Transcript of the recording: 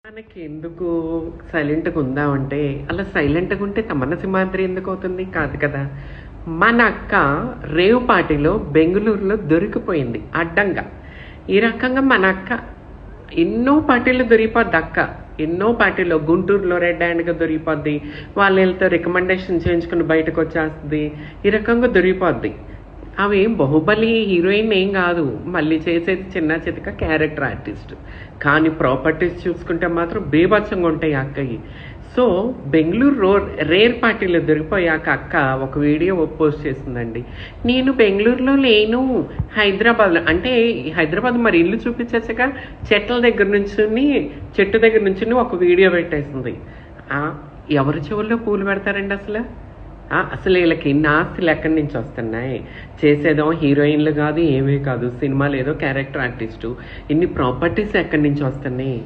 మనకి ఎందుకు సైలెంట్‌గా ఉందామంటే, అలా సైలెంట్‌గా ఉంటే తమన్నా సింహాద్రి ఎందుకు అవుతుంది? కాదు కదా! మన అక్క రేవ్ పార్టీలో బెంగుళూరులో దొరికిపోయింది అడ్డంగా. ఈ రకంగా మన అక్క ఎన్నో పార్టీల్లో దొరికిపోద్ది అక్క. ఎన్నో పార్టీలో గుంటూరులో రెడ్ హ్యాండ్‌గా దొరికిపోద్ది. వాళ్ళీళ్ళతో రికమెండేషన్ చేయించుకొని బయటకొచ్చేస్తది. ఈ రకంగా దొరికిపోద్ది. ఆమె బాహుబలి హీరోయిన్ ఏం కాదు, మళ్ళీ చేసేది చిన్న చితక క్యారెక్టర్ ఆర్టిస్ట్. కానీ ప్రాపర్టీస్ చూసుకుంటే మాత్రం బీభత్సంగా ఉంటాయి ఆ అక్కయ్యి. సో బెంగళూరు రేర్ పార్టీలో దొరికిపోయాక అక్క ఒక వీడియో పోస్ట్ చేసిందండి. నేను బెంగళూరులో లేను, హైదరాబాద్లో. అంటే హైదరాబాద్ మరి ఇల్లు చూపించగా చెట్ల దగ్గర నుంచి చెట్టు దగ్గర నుంచి ఒక వీడియో పెట్టేసింది. ఎవరి చెవుల్లో పూలు పెడతారండి అసలు? అసలు వీళ్ళకి ఇన్ని ఆస్తులు ఎక్కడి నుంచి వస్తున్నాయి? చేసేదో హీరోయిన్లు కాదు, ఏమీ కాదు, సినిమాలు ఏదో క్యారెక్టర్ ఆర్టిస్టు. ఇన్ని ప్రాపర్టీస్ ఎక్కడి నుంచి వస్తున్నాయి?